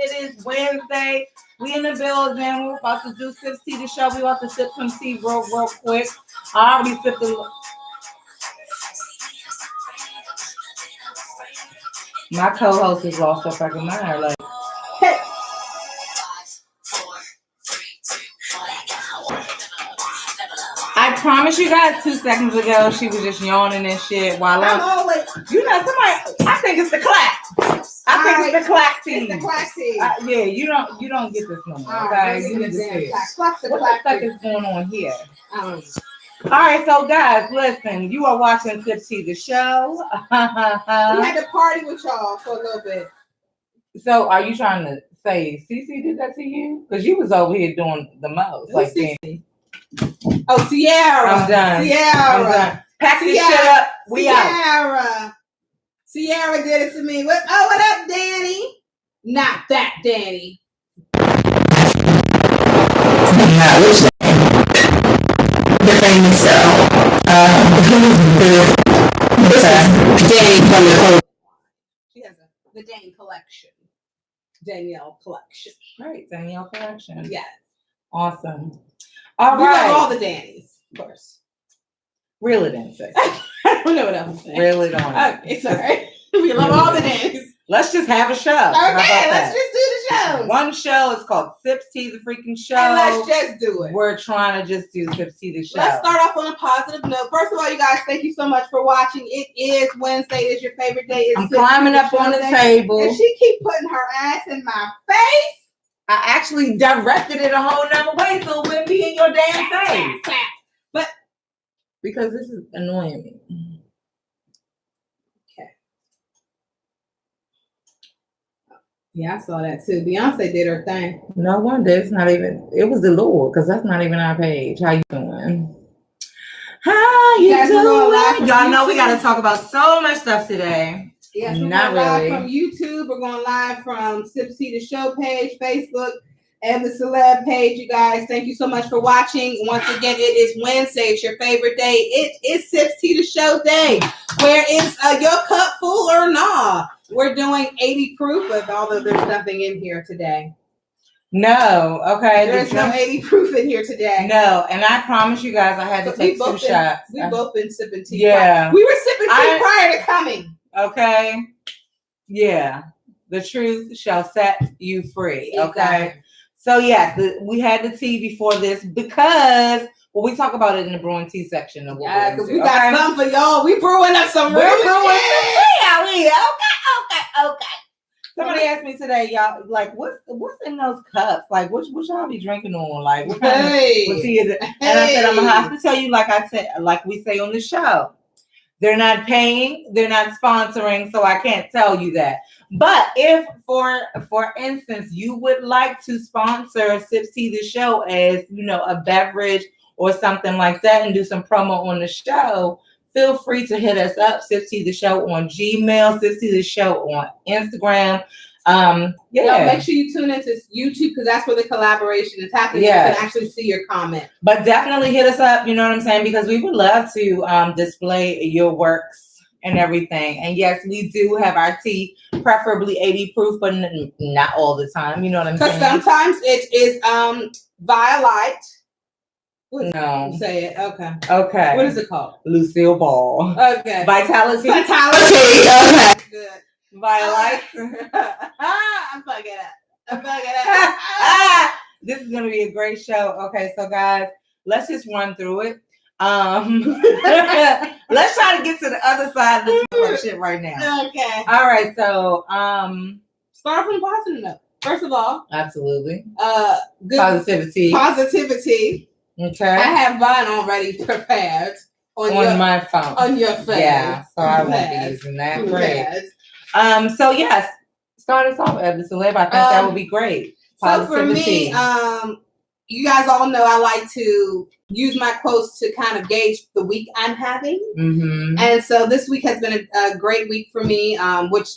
It is Wednesday. We in the building. We're about to do SipsTea the show. We about to sip some tea real quick. I already sipped a My co-host is lost her fucking mind. Like, hey. I promise you guys 2 seconds ago she was just yawning and shit while I'm always, you know, somebody. I think it's the clap. I think it's the clap tea. It's the clap tea. Yeah, you don't get this no more. Okay, you need to see what the fuck is going on here? All right, so guys, listen. You are watching SipsTea the show. We had to party with y'all for a little bit. So, are you trying to say CeCe did that to you? Because you was over here doing the most. Like, oh, Sierra. I'm done. I'm done. Pack this shit up. We out. Sierra did it to me. What up, Danny? Not that Danny. The famous Danny from the Code. She has the Danny collection. Danielle collection. Right, Danielle collection. Yes. Awesome. All we right. love all the Dannys, of course. Reel it in, sis. I don't know what else I'm saying. Reel it on. Okay, sorry. We love all the Dannys. Let's just have a show. Okay, let's just do the show. One show is called SipsTea the freaking show. And let's just do it. We're trying to just do SipsTea the show. Let's start off on a positive note. First of all, you guys, thank you so much for watching. It is Wednesday. It's your favorite day. It's I'm climbing up on the table. And she keep putting her ass in my face. I actually directed it a whole nother way so it wouldn't be in your damn face. But because this is annoying me. Yeah, I saw that too. Beyonce did her thing. No wonder it's not even. It was the Lord because that's not even our page. How you doing? How you doing? Y'all know we got to talk about so much stuff today. Yes, we're not going really. Live from YouTube. We're going live from SipsTea the Show page, Facebook, and the Celeb page. You guys, thank you so much for watching. Once again, it is Wednesday. It's your favorite day. It is SipsTea the Show day. Where is your cup full or not? We're doing 80 proof, but although there's nothing in here today. No, okay. There's no 80 proof in here today. No, and I promise you guys I had to take 2 shots. We've both been sipping tea. Yeah. We were sipping tea prior to coming. Okay. Yeah. The truth shall set you free. Okay. Exactly. So, yes, we had the tea before this because... Well, we talk about it in the Brewing TEA section. Yeah, because we got something for y'all. We brewing up some real shit. Okay. Somebody asked me today, y'all, like, what's in those cups? Like, what y'all be drinking on? Like, what kind of tea is it? And I said, I'm gonna have to tell you, like we say on the show, they're not paying, they're not sponsoring, so I can't tell you that. But if, for instance, you would like to sponsor SipsTea the Show as, you know, a beverage or something like that and do some promo on the show, feel free to hit us up, SipsTea the Show on Gmail, SipsTea the Show on Instagram. Yeah. Make sure you tune into YouTube because that's where the collaboration is happening. Yeah. You can actually see your comment. But definitely hit us up, you know what I'm saying? Because we would love to display your works and everything. And yes, we do have our tea, preferably 80 proof, but not all the time. You know what I'm saying? Because sometimes it is Violite. No. Say it. Okay. Okay. What is it called? Lucille Ball. Okay. Vitality. Okay. Good. Violite. I'm fucking up. This is going to be a great show. Okay, so guys, let's just run through it. Let's try to get to the other side of this shit right now. Okay. All right, so start from positive note. First of all, absolutely. Good Positivity. Okay. I have mine already prepared on my phone. On your phone. Yeah, so I won't be using that. Great. So yes, start us off, Eb Deceleb. I think that would be great. So for me, you guys all know I like to use my quotes to kind of gauge the week I'm having. Mm-hmm. And so this week has been a great week for me, which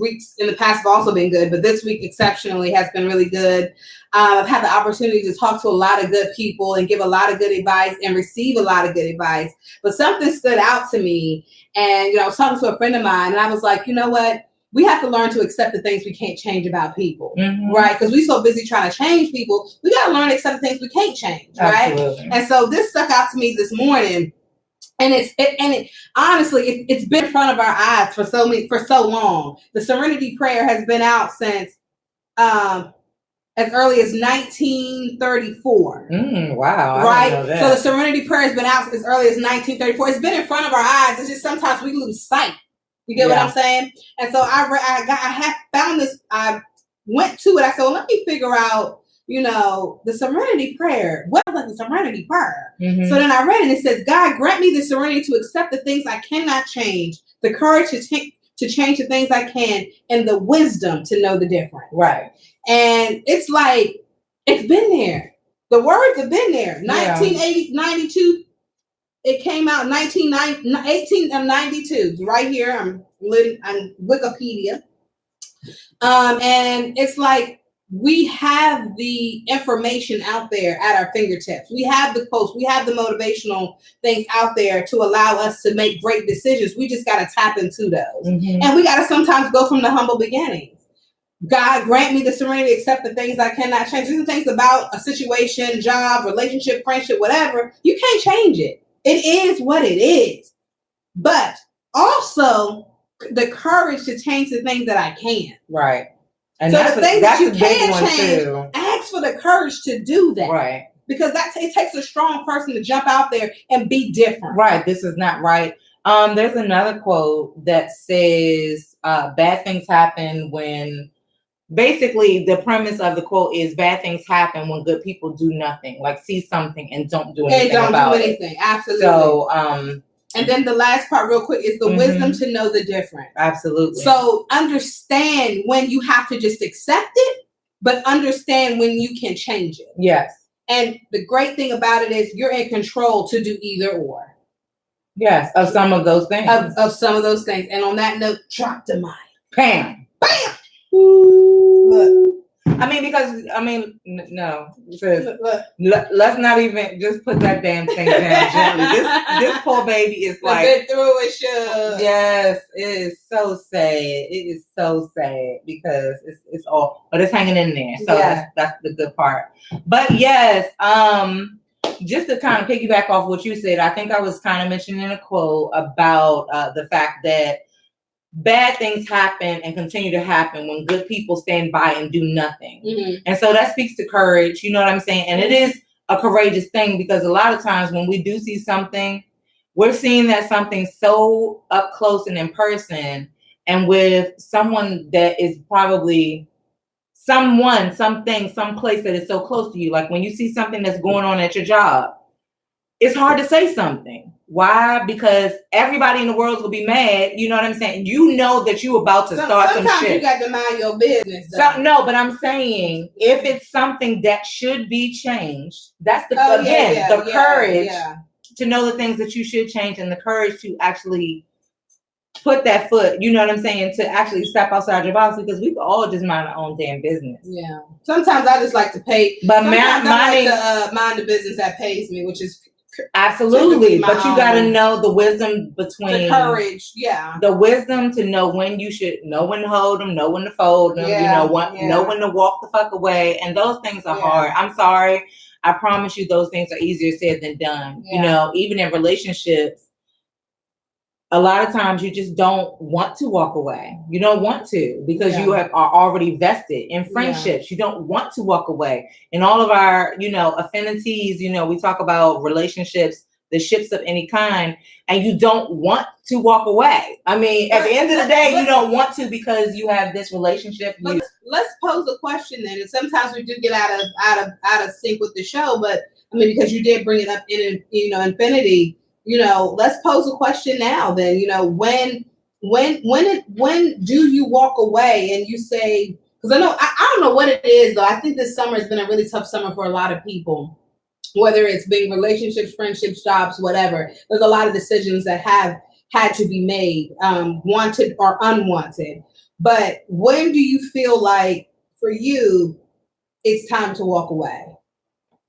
weeks in the past have also been good, but this week exceptionally has been really good. I've had the opportunity to talk to a lot of good people and give a lot of good advice and receive a lot of good advice. But something stood out to me, and I was talking to a friend of mine, and I was like, you know what? we have to learn to accept the things we can't change about people, right? Because we're so busy trying to change people. We got to learn to accept the things we can't change, right? Absolutely. And so this stuck out to me this morning. And it honestly, it's been in front of our eyes for so long. The Serenity Prayer has been out since as early as 1934. Wow. Right? So the Serenity Prayer has been out as early as 1934. It's been in front of our eyes. It's just sometimes we lose sight. You get what I'm saying? And so I found this. I went to it. I said, well, let me figure out, the Serenity Prayer. What is like the Serenity Prayer? So then I read it and it says, God, grant me the serenity to accept the things I cannot change, the courage to change the things I can, and the wisdom to know the difference. Right. And it's like, it's been there. The words have been there. 92. It came out in 1892. Right here, I'm Wikipedia. And it's like, we have the information out there at our fingertips. We have the quotes. We have the motivational things out there to allow us to make great decisions. We just got to tap into those. And we got to sometimes go from the humble beginnings. God, grant me the serenity to accept the things I cannot change. These are things about a situation, job, relationship, friendship, whatever. You can't change it. It is what it is. But also the courage to change the things that I can. Right. And so the things that you can change, too. ask for the courage to do that. Right. Because it takes a strong person to jump out there and be different. Right. This is not right. There's another quote that says, bad things happen when, basically the premise of the quote is bad things happen when good people do nothing, like see something and don't do anything about it. Absolutely. So, and then the last part real quick is the wisdom to know the difference. Absolutely. So understand when you have to just accept it, but understand when you can change it. Yes. And the great thing about it is you're in control to do either or. Yes, of some of those things. Of some of those things. And on that note, drop the mic. Bam. Bam. Look. No. Let's not even just put that damn thing down gently. This poor baby is like been through it, sure. Yes, it is so sad. It is so sad because it's all, but it's hanging in there. So that's the good part. But yes, just to kind of piggyback off what you said, I think I was kind of mentioning a quote about the fact that bad things happen and continue to happen when good people stand by and do nothing. And so that speaks to courage, you know what I'm saying? And it is a courageous thing because a lot of times when we do see something, we're seeing that something so up close and in person and with someone that is probably someone, something, some place that is so close to you. Like when you see something that's going on at your job, it's hard to say something. Why? Because everybody in the world will be mad. You know what I'm saying? You know that you about to start some shit. Sometimes you got to mind your business. No, but I'm saying if it's something that should be changed, that's the courage to know the things that you should change and the courage to actually put that foot, you know what I'm saying, to actually step outside your box because we can all just mind our own damn business. Yeah. Sometimes I just like to pay. But mind the business that pays me, which is absolutely. But you got to know the wisdom between the courage. The wisdom to know when you should know when to hold them, know when to fold them, know when to walk the fuck away. And those things are hard. I'm sorry. I promise you those things are easier said than done. You know, even in relationships, a lot of times you just don't want to walk away. You don't want to because you are already vested in friendships. You don't want to walk away. In all of our, affinities, we talk about relationships, the ships of any kind, and you don't want to walk away. I mean, at the end of the day, you don't want to because you have this relationship. Let's pose a question then. And sometimes we do get out of sync with the show, but I mean, because you did bring it up in infinity. Let's pose a question now then, when do you walk away and you say, because I don't know what it is though. I think this summer has been a really tough summer for a lot of people, whether it's being relationships, friendships, jobs, whatever. There's a lot of decisions that have had to be made, wanted or unwanted. But when do you feel like for you, it's time to walk away?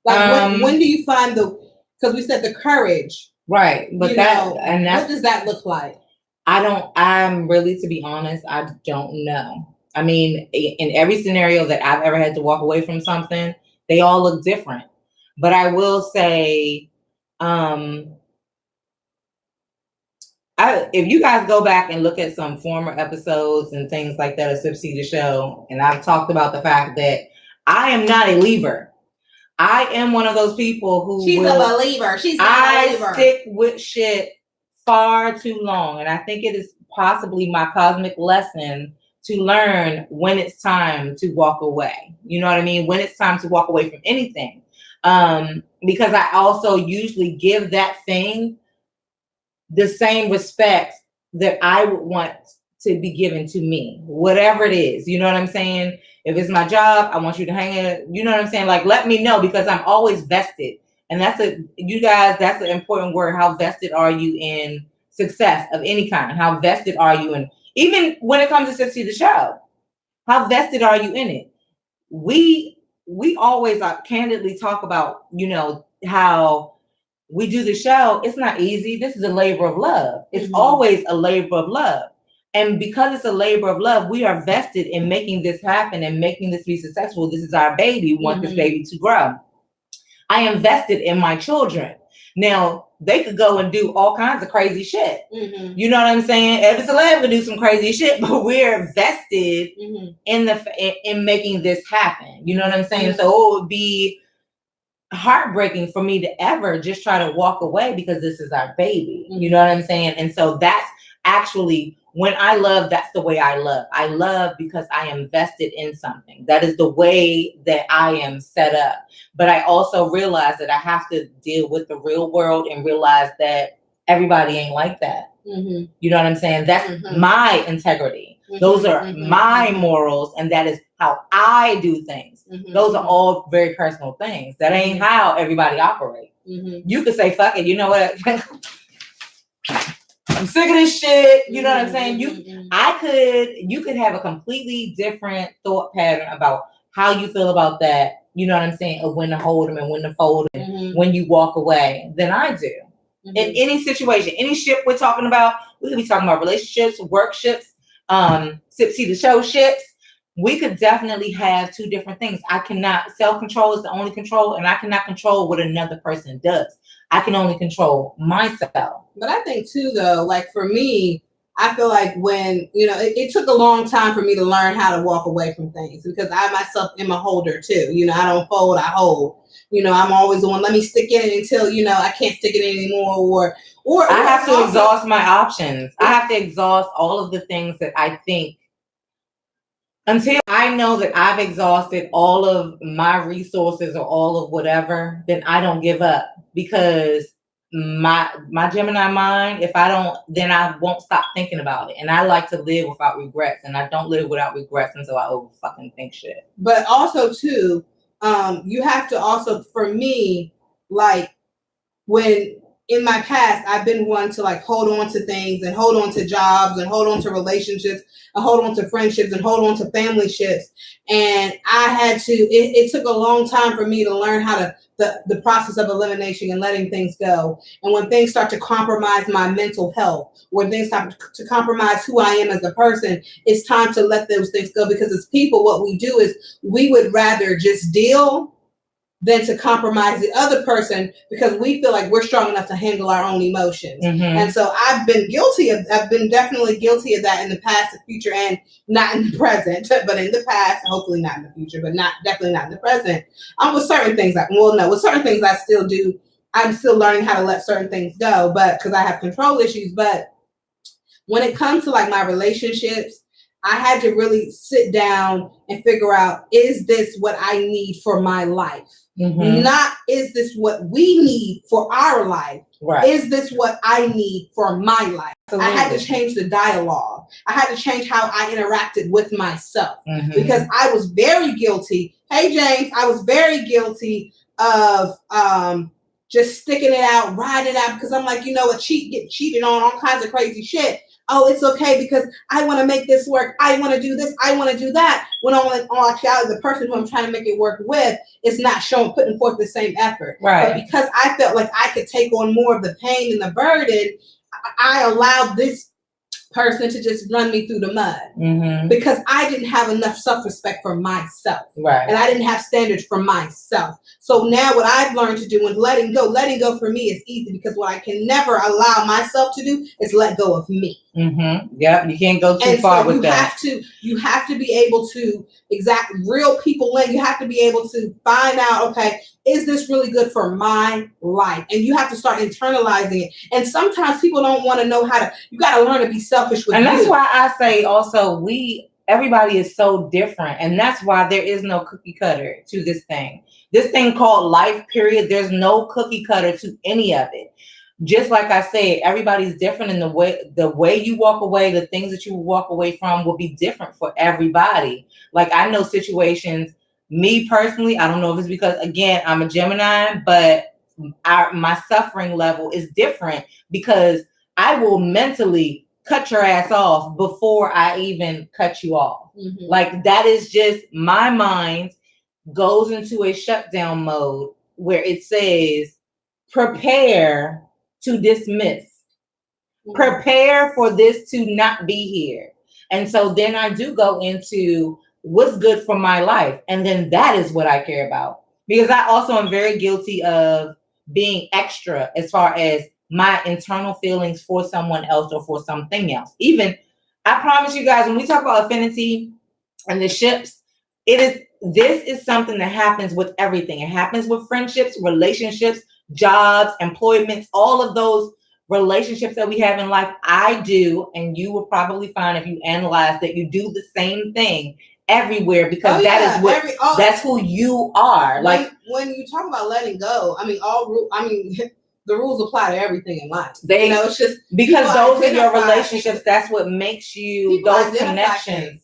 Like when do you find because we said the courage. Right. But what does that look like? I'm really, to be honest, I don't know. I mean, in every scenario that I've ever had to walk away from something, they all look different. But I will say, if you guys go back and look at some former episodes and things like that of SipsTea the show, and I've talked about the fact that I am not a leaver. I am one of those people who she's a believer. She's not a believer. I stick with shit far too long, and I think it is possibly my cosmic lesson to learn when it's time to walk away. You know what I mean? When it's time to walk away from anything, because I also usually give that thing the same respect that I would want to be given to me, whatever it is. You know what I'm saying? If it's my job, I want you to hang it. You know what I'm saying? Like, let me know, because I'm always vested. And that's an important word. How vested are you in success of any kind? How vested are you in, even when it comes to SipsTea the show, how vested are you in it? We always candidly talk about, how we do the show. It's not easy. This is a labor of love. It's always a labor of love. And because it's a labor of love, we are vested in making this happen and making this be successful. This is our baby. We want this baby to grow. I am vested in my children. Now, they could go and do all kinds of crazy shit. You know what I'm saying? Eb Deceleb could do some crazy shit, but we're vested in making this happen. You know what I'm saying? So it would be heartbreaking for me to ever just try to walk away, because this is our baby. You know what I'm saying? And so that's actually, when I love, that's the way I love. I love because I am vested in something. That is the way that I am set up. But I also realize that I have to deal with the real world and realize that everybody ain't like that. You know what I'm saying? That's my integrity. Those are my morals, and that is how I do things. Those are all very personal things. That ain't how everybody operates. You could say, fuck it, you know what? I'm sick of this shit. You know what I'm saying? You could have a completely different thought pattern about how you feel about that. You know what I'm saying? Of when to hold them and when to fold them, when you walk away, than I do. In any situation, any ship we're talking about, we could be talking about relationships, work ships, SipsTea the show ships. We could definitely have two different things. Self-control is the only control, and I cannot control what another person does. I can only control myself. But I think too, though, like for me, I feel like when, it took a long time for me to learn how to walk away from things, because I myself am a holder too. I don't fold, I hold. I'm always the one, let me stick in it until, I can't stick it anymore. Or I have to exhaust my options. I have to exhaust all of the things that I think, until I know that I've exhausted all of my resources or all of whatever, then I don't give up, because my Gemini mind, if I don't, then I won't stop thinking about it. And I like to live without regrets, and I don't live without regrets until I over fucking think shit. But also too, you have to also, for me, like when in my past, I've been one to like hold on to things and hold on to jobs and hold on to relationships and hold on to friendships and hold on to family ships. And I had to, it took a long time for me to learn how to, the process of elimination and letting things go. And when things start to compromise my mental health, when things start to compromise who I am as a person, it's time to let those things go. Because as people, what we do is we would rather just deal than to compromise the other person, because we feel like we're strong enough to handle our own emotions. And so I've been definitely guilty of that in the past, the future, and not in the present, but in the past, hopefully not in the future, but definitely not in the present. With certain things, with certain things I still do, I'm still learning how to let certain things go, but because I have control issues. But when it comes to like my relationships, I had to really sit down and figure out, is this what I need for my life? Not, is this what we need for our life? Right. Is this what I need for my life? Absolutely. I had to change the dialogue. I had to change how I interacted with myself, because I was very guilty. Hey, James, I was very guilty of just sticking it out, riding it out, because I'm like, get cheated on, all kinds of crazy shit. Oh, it's okay because I want to make this work. I want to do this. I want to do that. When all actuality, the person who I'm trying to make it work with is not putting forth the same effort. Right. But because I felt like I could take on more of the pain and the burden, I allowed this person to just run me through the mud because I didn't have enough self-respect for myself. Right. And I didn't have standards for myself. So now what I've learned to do when letting go for me is easy because what I can never allow myself to do is let go of me. Yep, you can't go too far with that. You have to be able to real people in. You have to be able to find out, okay, is this really good for my life? And you have to start internalizing it. And sometimes people don't want to know you got to learn to be selfish with you. And that's why I say also everybody is so different. And that's why there is no cookie cutter to this thing. This thing called life, period. There's no cookie cutter to any of it. Just like I said, everybody's different in the way you walk away, the things that you walk away from will be different for everybody. Like I know situations, me personally, I don't know if it's because, again, I'm a Gemini, but my suffering level is different because I will mentally cut your ass off before I even cut you off. Like that is just my mind goes into a shutdown mode where it says, prepare to dismiss. Prepare for this to not be here. And so then I do go into what's good for my life. And then that is what I care about. Because I also am very guilty of being extra as far as my internal feelings for someone else or for something else. Even, I promise you guys, when we talk about affinity and the ships, this is something that happens with everything. It happens with friendships, relationships, jobs, employments, all of those relationships that we have in life. I do, and you will probably find if you analyze that you do the same thing everywhere because that's who you are. Like when you talk about letting go, the rules apply to everything in life. It's just because those are your relationships. That's what makes you those connections.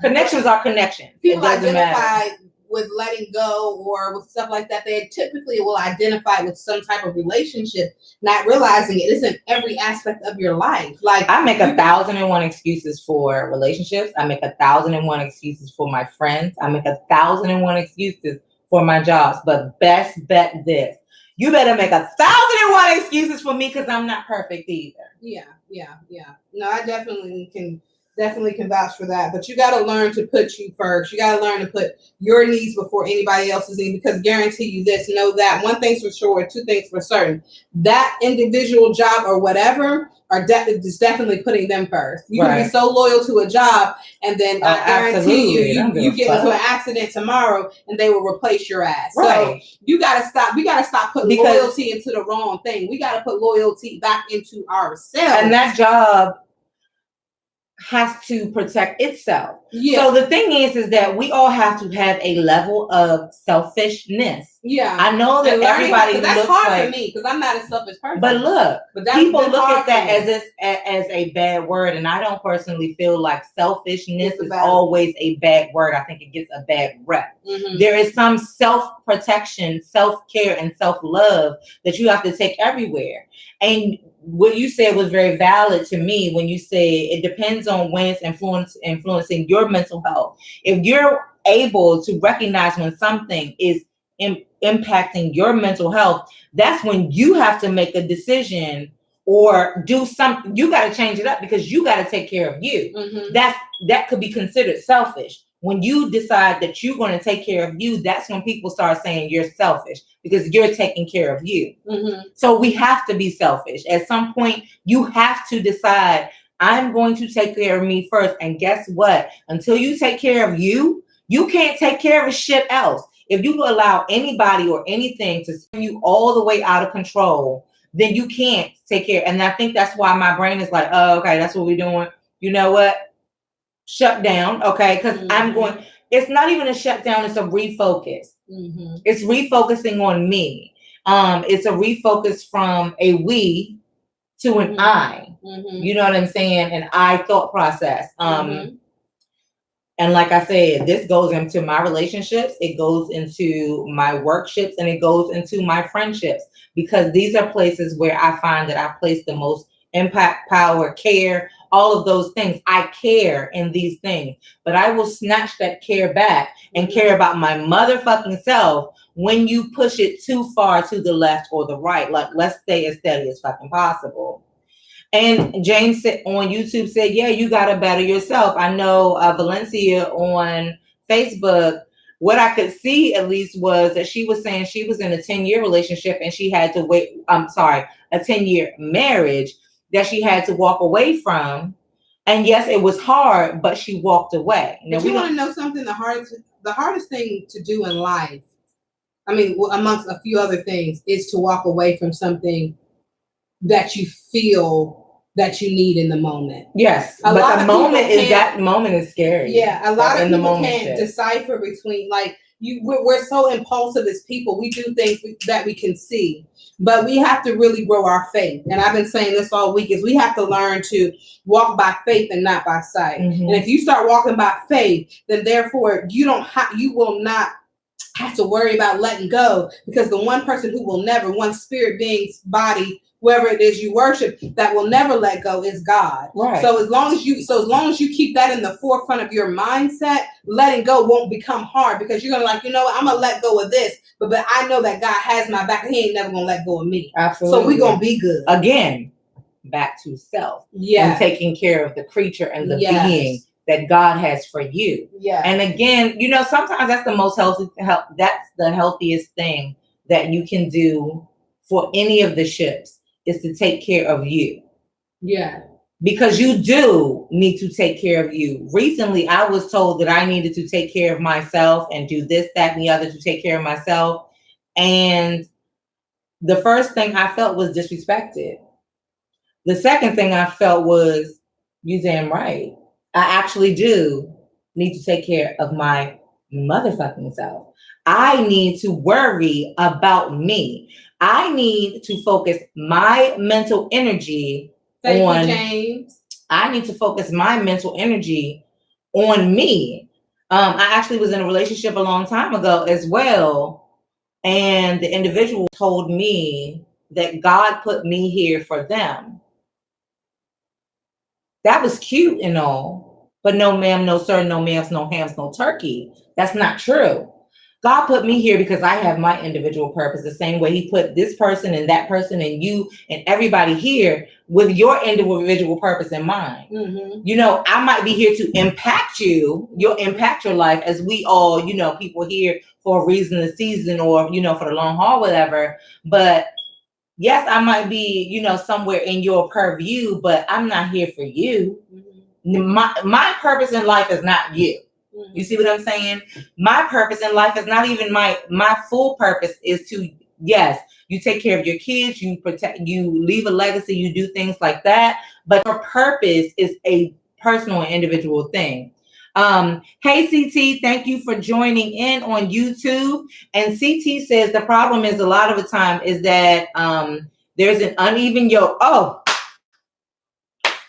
Connections are connections. People identify with letting go or with stuff like that. They typically will identify with some type of relationship, not realizing it isn't every aspect of your life. Like I make 1,001 excuses for relationships. I make 1,001 excuses for my friends. I make 1,001 excuses for my jobs. But best bet this. You better make 1,001 excuses for me because I'm not perfect either. Yeah. No, I definitely can vouch for that. But you got to learn to put you first. You got to learn to put your needs before anybody else's needs because guarantee you this, know that. One thing's for sure, two things for certain. That individual job or whatever is definitely putting them first. You can be so loyal to a job and then I guarantee you get into an accident tomorrow and they will replace your ass. Right. So you got to stop. We got to stop putting loyalty into the wrong thing. We got to put loyalty back into ourselves. And that job has to protect itself. Yeah. So the thing is that we all have to have a level of selfishness. Yeah. I know that everybody that's looks hard like, for me because I'm not a selfish person. But look, people look at that as a bad word, and I don't personally feel like selfishness is always a bad word. I think it gets a bad rep. There is some self-protection, self-care, and self-love that you have to take everywhere. And what you said was very valid to me when you said it depends on when it's influencing your mental health. If you're able to recognize when something is impacting your mental health, that's when you have to make a decision or do something. You got to change it up because you got to take care of you. That could be considered selfish. When you decide that you're going to take care of you, that's when people start saying you're selfish because you're taking care of you. So we have to be selfish. At some point, you have to decide, I'm going to take care of me first. And guess what? Until you take care of you, you can't take care of shit else. If you allow anybody or anything to spin you all the way out of control, then you can't take care. And I think that's why my brain is like, oh, okay, that's what we're doing. You know what? Shut down, okay? Because it's not even a shutdown, it's a refocus. It's refocusing on me. It's a refocus from a we to an I. You know what I'm saying? An I thought process. And like I said, this goes into my relationships, it goes into my workships, and it goes into my friendships, because these are places where I find that I place the most impact, power, care, all of those things. I care in these things, but I will snatch that care back and care about my motherfucking self when you push it too far to the left or the right. Like, let's stay as steady as fucking possible. And James said on YouTube said, yeah, you got to better yourself. I know Valencia on Facebook, what I could see at least was that she was saying she was in a 10-year relationship and she had to wait. I'm sorry, a 10-year marriage that she had to walk away from. And yes, it was hard, but she walked away. Now, but you want to know something? The hardest thing to do in life, I mean, amongst a few other things, is to walk away from something that you feel that you need in the moment. Yes, but the moment is scary. Yeah, a lot of people can't decipher between, like, we're so impulsive as people. We do things that we can see, but we have to really grow our faith. And I've been saying this all week, is we have to learn to walk by faith and not by sight. Mm-hmm. And if you start walking by faith, then therefore you will not have to worry about letting go, because the one person who will never, one spirit being's body, whoever it is you worship, that will never let go is God. Right. So as long as you keep that in the forefront of your mindset, letting go won't become hard, because you're gonna, like, you know what, I'm gonna let go of this, but I know that God has my back. He ain't never gonna let go of me. Absolutely. So we're gonna be good. Again, back to self. Yeah. And taking care of the creature and the being that God has for you. Yeah. And again, you know, sometimes that's the most that's the healthiest thing that you can do for any of the ships, is to take care of you. Yeah. Because you do need to take care of you. Recently, I was told that I needed to take care of myself and do this, that, and the other to take care of myself. And the first thing I felt was disrespected. The second thing I felt was, you damn right. I actually do need to take care of my motherfucking self. I need to worry about me. I need to focus my mental energy on James. I need to focus my mental energy on me. I actually was in a relationship a long time ago as well, and the individual told me that God put me here for them. That was cute and all, but no ma'am, no sir, no ma'ams, no hams, no turkey. That's not true. God put me here because I have my individual purpose, the same way he put this person and that person and you and everybody here with your individual purpose in mind. Mm-hmm. You know, I might be here to impact you. You'll impact your life, as we all, you know, people here for a reason, a season, or, you know, for the long haul, whatever. But yes, I might be, you know, somewhere in your purview, but I'm not here for you. Mm-hmm. My purpose in life is not you. You see what I'm saying? My purpose in life is not even my full purpose is to, yes, you take care of your kids, you protect, you leave a legacy, you do things like that. But your purpose is a personal and individual thing. Hey, CT, thank you for joining in on YouTube. And CT says the problem is a lot of the time is that there's an uneven yoke. Oh,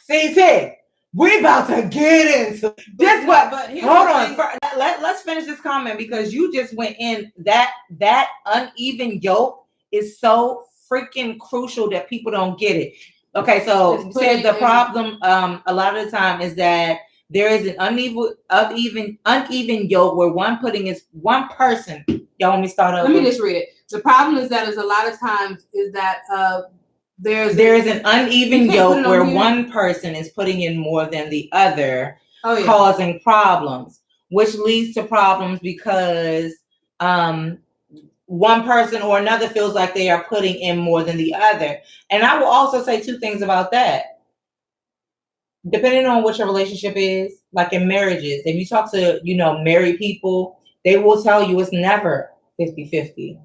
CT. We about to get into this. Hold on. Let's finish this comment, because you just went in that uneven yoke is so freaking crucial that people don't get it. Okay, so said the problem a lot of the time is that there is an uneven yoke where one person. Y'all want me to start over? Let me just read it. The problem is that a lot of times is that there is an uneven yoke where one person is putting in more than the other, causing problems, which leads to problems because one person or another feels like they are putting in more than the other. And I will also say two things about that. Depending on what your relationship is, like in marriages, if you talk to, you know, married people, they will tell you it's never 50-50.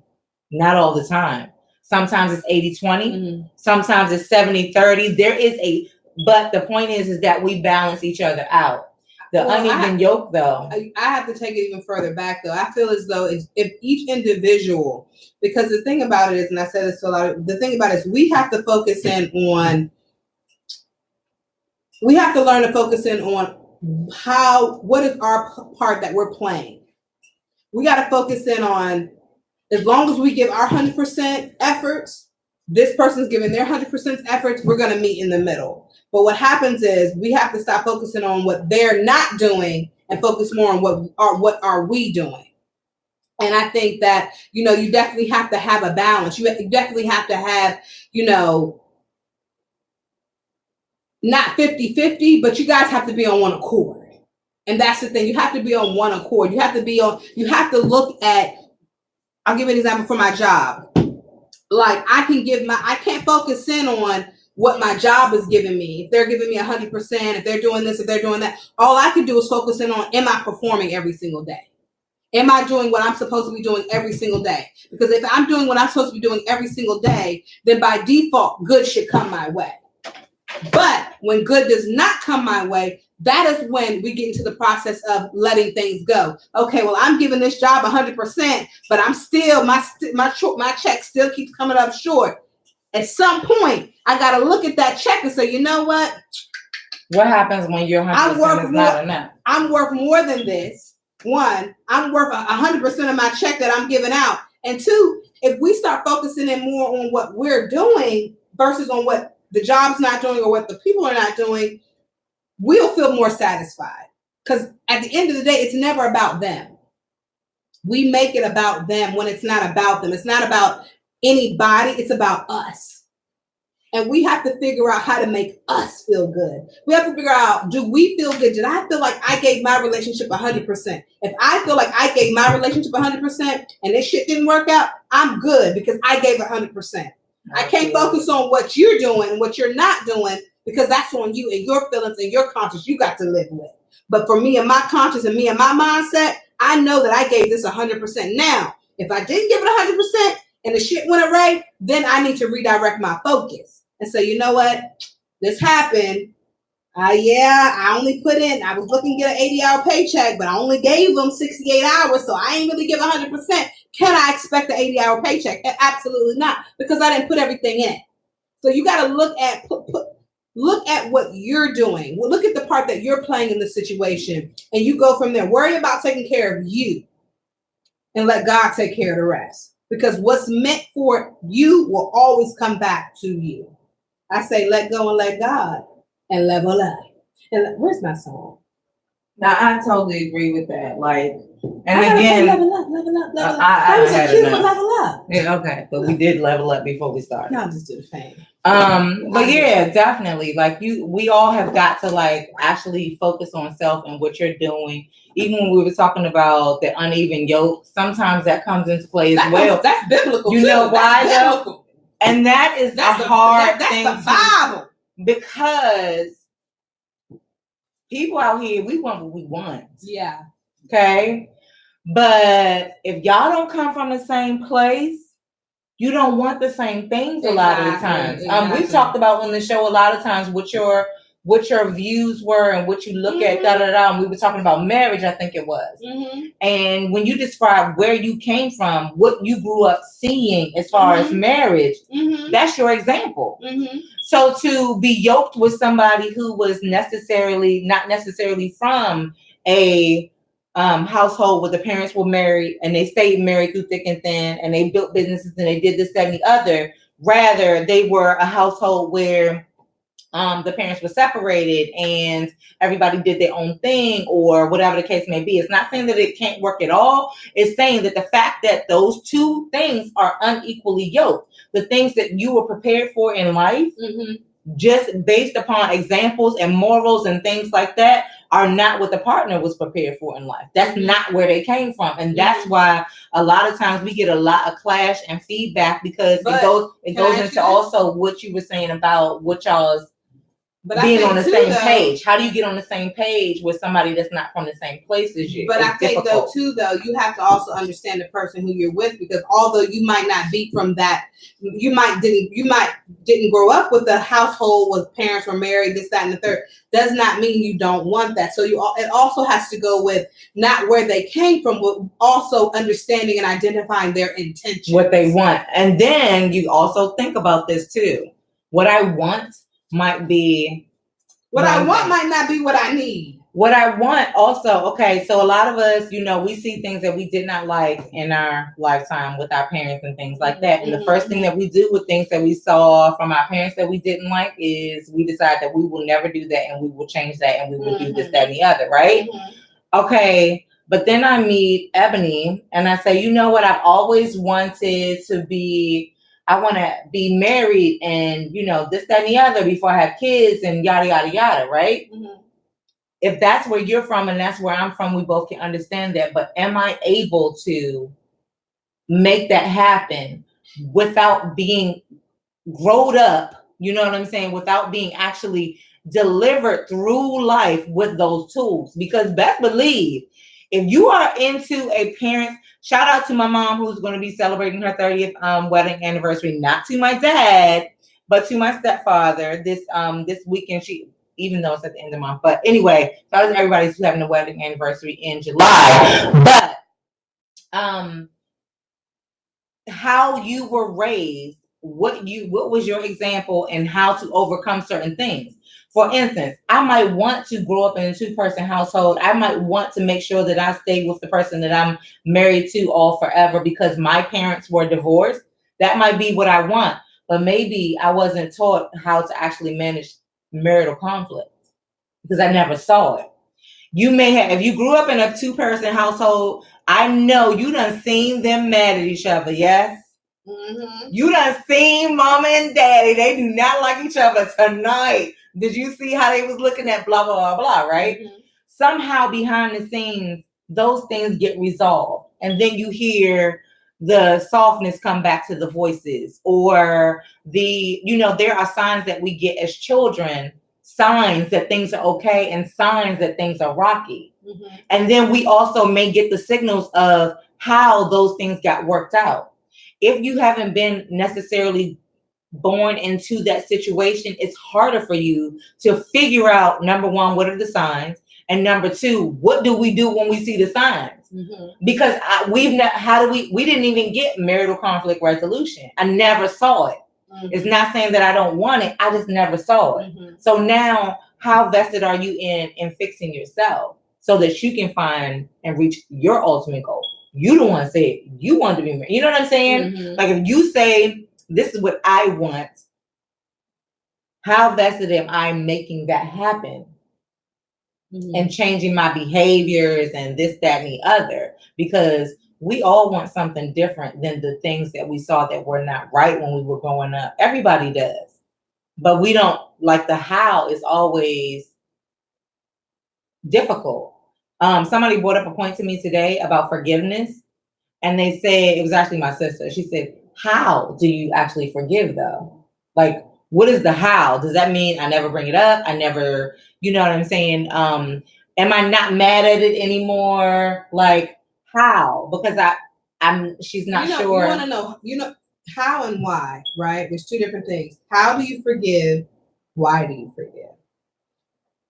Not all the time. Sometimes it's 80-20. Mm-hmm. Sometimes it's 70-30. But the point is that we balance each other out. The uneven yoke, though. I have to take it even further back, though. I feel as though if each individual, because the thing about it is, and I said this to a lot of, the thing about it is we have to focus in on, we have to learn to focus in on what is our part that we're playing. We got to focus in on, as long as we give our 100% efforts, this person's giving their 100% efforts, we're going to meet in the middle. But what happens is we have to stop focusing on what they're not doing and focus more on what are we doing. And I think that, you know, you definitely have to have a balance. You definitely have to have, you know, not 50-50, but you guys have to be on one accord. And that's the thing. You have to be on one accord. You have to look at, I'll give you an example for my job. Like I can't focus in on what my job is giving me. If they're giving me 100%, if they're doing this, if they're doing that, all I can do is focus in on, am I performing every single day? Am I doing what I'm supposed to be doing every single day? Because if I'm doing what I'm supposed to be doing every single day, then by default, good should come my way. But when good does not come my way, that is when we get into the process of letting things go. Okay, well, I'm giving this job 100%, but I'm still, my check still keeps coming up short. At some point, I got to look at that check and say, you know what? What happens when your 100% is not enough? I'm worth more than this. One, I'm worth 100% of my check that I'm giving out. And two, if we start focusing in more on what we're doing versus on what the job's not doing or what the people are not doing, we'll feel more satisfied. Because at the end of the day, it's never about them. We make it about them when it's not about them. It's not about anybody. It's about us. And we have to figure out how to make us feel good. We have to figure out, do we feel good? Did I feel like I gave my relationship 100%? If I feel like I gave my relationship 100% and this shit didn't work out, I'm good because I gave 100%. I can't focus on what you're doing and what you're not doing because that's on you and your feelings and your conscience you got to live with. But for me and my conscience and me and my mindset, I know that I gave this 100%. Now, if I didn't give it 100% and the shit went awry, then I need to redirect my focus and say, you know what? This happened. I only put in, I was looking to get an 80-hour paycheck, but I only gave them 68 hours, so I ain't really give 100%. Can I expect an 80-hour paycheck? Absolutely not, because I didn't put everything in. So you got to look at look at what you're doing. Well, look at the part that you're playing in the situation, and you go from there. Worry about taking care of you, and let God take care of the rest. Because what's meant for you will always come back to you. I say, let go and let God. And level up. And where's my song? Now I totally agree with that. Like, and again, level up. That was a cue for level up. Yeah, okay, but we did level up before we started. No, just do the thing. But yeah, definitely. Like we all have got to like actually focus on self and what you're doing. Even when we were talking about the uneven yoke, sometimes that comes into play as well. That's biblical. You know why though? And that is a hard thing. That's the Bible. Because people out here, we want what we want. Yeah. Okay. But if y'all don't come from the same place, you don't want the same things a lot of the times. Exactly. We've talked about on the show a lot of times what your views were and what you look at, And we were talking about marriage, I think it was. Mm-hmm. And when you describe where you came from, what you grew up seeing as far as marriage, that's your example. Mm-hmm. So to be yoked with somebody who was not necessarily from a household where the parents were married and they stayed married through thick and thin and they built businesses and they did this, that, and the other. Rather, they were a household where the parents were separated and everybody did their own thing or whatever the case may be. It's not saying that it can't work at all. It's saying that the fact that those two things are unequally yoked, the things that you were prepared for in life, just based upon examples and morals and things like that, are not what the partner was prepared for in life. That's not where they came from. And that's why a lot of times we get a lot of clash and feedback because it goes into also what you were saying about what y'all's being on the same page. How do you get on the same page with somebody that's not from the same place as you? But I think though, you have to also understand the person who you're with, because although you might not be from that, you might didn't grow up with a household where parents were married, this, that, and the third, does not mean you don't want that. So it also has to go with not where they came from, but also understanding and identifying their intentions. What they want. And then you also think about this too. What I want might be what I want might not be what I need. What I want also, okay, so a lot of us, we see things that we did not like in our lifetime with our parents and things like that. And the first thing that we do with things that we saw from our parents that we didn't like is we decide that we will never do that and we will change that and we will do this, that, and the other, right? Okay, but then I meet Ebony and I say, you know what, I've always wanted to be I want to be married and, you know, this, that, and the other before I have kids and yada, yada, yada, right? Mm-hmm. If that's where you're from and that's where I'm from, we both can understand that. But am I able to make that happen without being growed up, you know what I'm saying, without being actually delivered through life with those tools? Because best believe, if you are into a parent, shout out to my mom who's going to be celebrating her 30th wedding anniversary, not to my dad, but to my stepfather this weekend. She, even though it's at the end of the month, but anyway, shout out to everybody who's having a wedding anniversary in July. But how you were raised, what was your example and how to overcome certain things. For instance, I might want to grow up in a 2-person household. I might want to make sure that I stay with the person that I'm married to all forever because my parents were divorced. That might be what I want, but maybe I wasn't taught how to actually manage marital conflict because I never saw it. You may have, if you grew up in a 2-person household, I know you done seen them mad at each other, yes? Mm-hmm. You done seen mama and daddy, they do not like each other tonight. Did you see how they was looking at blah, blah, blah, blah, right? Mm-hmm. Somehow behind the scenes, those things get resolved. And then you hear the softness come back to the voices, or the, you know, there are signs that we get as children, signs that things are okay and signs that things are rocky. Mm-hmm. And then we also may get the signals of how those things got worked out. If you haven't been necessarily born into that situation, it's harder for you to figure out, number one, what are the signs? And number two, what do we do when we see the signs? Mm-hmm. Because we didn't even get marital conflict resolution. I never saw it. Mm-hmm. It's not saying that I don't want it. I just never saw it. Mm-hmm. So now, how vested are you in fixing yourself so that you can find and reach your ultimate goal? You don't want to say it. You want to be married. You know what I'm saying? Mm-hmm. Like if you say, this is what I want, how vested am I making that happen? Mm-hmm. And changing my behaviors and this, that, and the other, because we all want something different than the things that we saw that were not right when we were growing up. Everybody does, but we don't, like the how is always difficult. Somebody brought up a point to me today about forgiveness, and they said, it was actually my sister. She said, how do you actually forgive though? Like, what is the how? Does that mean I never bring it up? I never, you know what I'm saying? Am I not mad at it anymore? Like, how? Because she's not sure. You want to know, how and why, right? There's two different things. How do you forgive? Why do you forgive?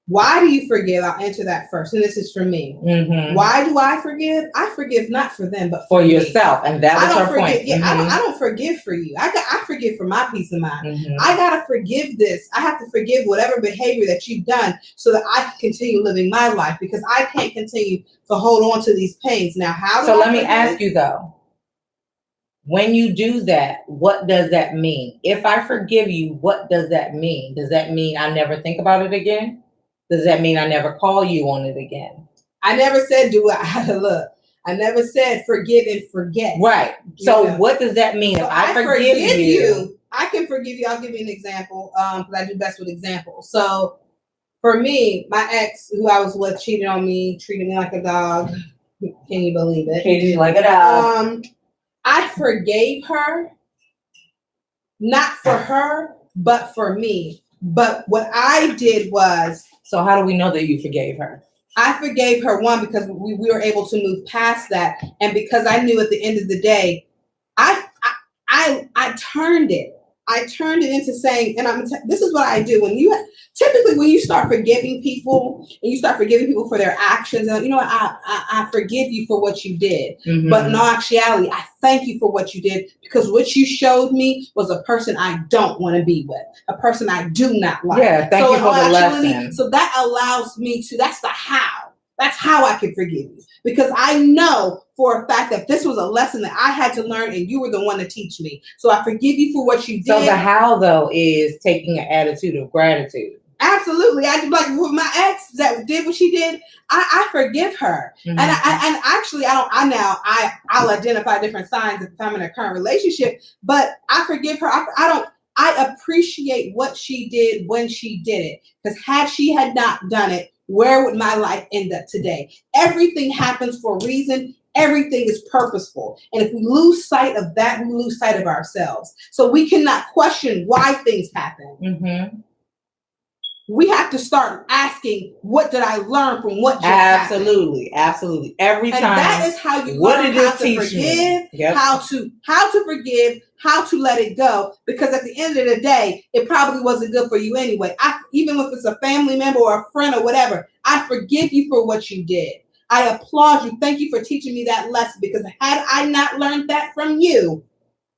Why do you forgive? I'll answer that first. And this is for me. Mm-hmm. Why do I forgive? I forgive not for them, but for yourself. And that was her point. Yeah, mm-hmm. I don't forgive for you. I forgive for my peace of mind. Mm-hmm. I got to forgive this. I have to forgive whatever behavior that you've done so that I can continue living my life, because I can't continue to hold on to these pains. Now, let me ask you though, when you do that, what does that mean? If I forgive you, what does that mean? Does that mean I never think about it again? Does that mean I never call you on it again? I never said look. I never said forgive and forget. Right. So what does that mean? So if I forgive you, I can forgive you. I'll give you an example because I do best with examples. So for me, my ex, who I was with, cheated on me, treated me like a dog. Can you believe it? Treated you like a dog. I forgave her, not for her, but for me. But what I did was... So how do we know that you forgave her? I forgave her, one, because we were able to move past that. And because I knew at the end of the day, I turned it. I turned it into saying, and this is what I do. When you start forgiving people and you start forgiving people for their actions, and you know what, I forgive you for what you did. Mm-hmm. But in all actuality, I thank you for what you did, because what you showed me was a person I don't want to be with, a person I do not like. Yeah, thank you for the lesson. So that allows me to, that's the how. That's how I can forgive you, because I know for a fact that this was a lesson that I had to learn and you were the one to teach me. So I forgive you for what you did. So the how though is taking an attitude of gratitude. Absolutely. I like with my ex that did what she did. I forgive her, and I'll identify different signs if I'm in a current relationship. But I forgive her. I appreciate what she did when she did it, because had she had not done it, where would my life end up today? Everything happens for a reason. Everything is purposeful. And if we lose sight of that, we lose sight of ourselves. So we cannot question why things happen. Mm-hmm. We have to start asking, what did I learn from what just absolutely happened? Absolutely. Every time. And that is how you what learn how to forgive, yep. how to forgive, how to let it go. Because at the end of the day, it probably wasn't good for you anyway. Even if it's a family member or a friend or whatever, I forgive you for what you did. I applaud you. Thank you for teaching me that lesson, because had I not learned that from you,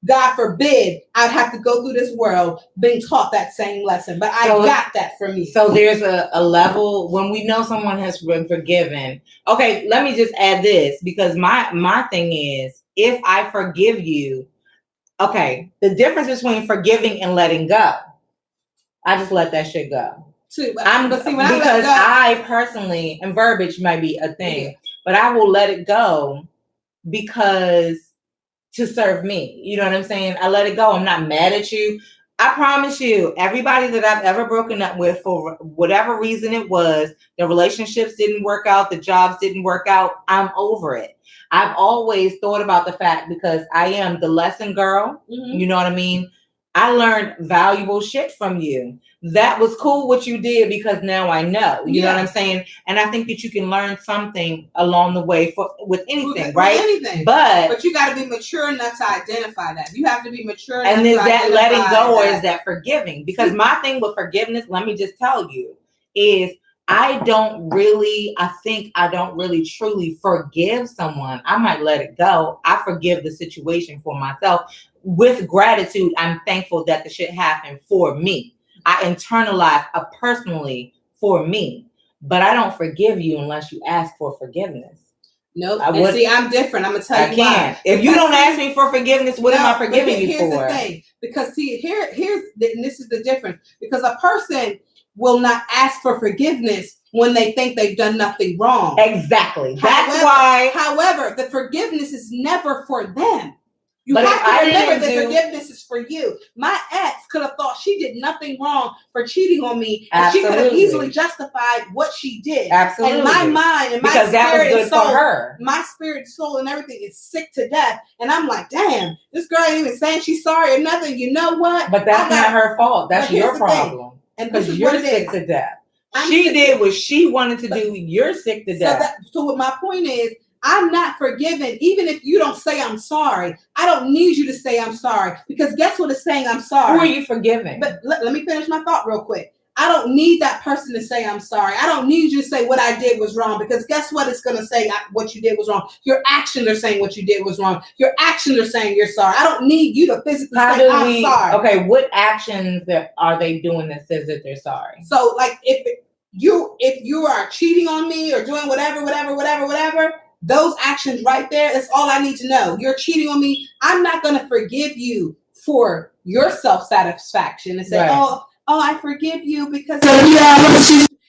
God forbid, I'd have to go through this world being taught that same lesson. But I got that from you. So there's a level when we know someone has been forgiven. Okay, let me just add this, because my thing is, if I forgive you, okay, the difference between forgiving and letting go, I just let that shit go. I personally, and verbiage might be a thing, but I will let it go because to serve me. You know what I'm saying? I let it go. I'm not mad at you. I promise you, everybody that I've ever broken up with, for whatever reason it was, the relationships didn't work out, the jobs didn't work out, I'm over it. I've always thought about the fact, because I am the lesson girl, you know what I mean? I learned valuable shit from you. That was cool what you did, because now I know. You know what I'm saying? And I think that you can learn something along the way with anything, right? Anything. But you got to be mature enough to identify that. You have to be mature enough. And is that letting go, or is that forgiving? Because my thing with forgiveness, let me just tell you, is I don't really truly forgive someone. I might let it go. I forgive the situation for myself. With gratitude, I'm thankful that the shit happened for me. I internalize personally for me, but I don't forgive you unless you ask for forgiveness. Nope. See, I'm different. I'm gonna tell you why. If you don't ask me for forgiveness, what am I forgiving you for? Here's the thing. Because see, this is the difference. Because a person will not ask for forgiveness when they think they've done nothing wrong. Exactly. That's why. However, the forgiveness is never for them. You have to remember that forgiveness is for you. My ex could have thought she did nothing wrong for cheating on me. And she could have easily justified what she did. Absolutely. And my mind and my because that was good soul, for her. My spirit, soul, and everything is sick to death. And I'm like, damn, this girl ain't even saying she's sorry or nothing. You know what? But that's not her fault. That's your problem. Because you're sick to death. She did what she wanted to do. You're sick to death. So what my point is, I'm not forgiven, even if you don't say I'm sorry. I don't need you to say I'm sorry, because guess what is saying I'm sorry? Who are you forgiving? But let me finish my thought real quick. I don't need that person to say I'm sorry. I don't need you to say what I did was wrong, because guess what it's going to say what you did was wrong. Your actions are saying what you did was wrong. Your actions are saying you're sorry. I don't need you to physically say I'm sorry. Okay, what actions are they doing that says that they're sorry? So like if you are cheating on me or doing whatever, those actions right there, that's all I need to know. You're cheating on me. I'm not going to forgive you for your self-satisfaction and say, oh, I forgive you because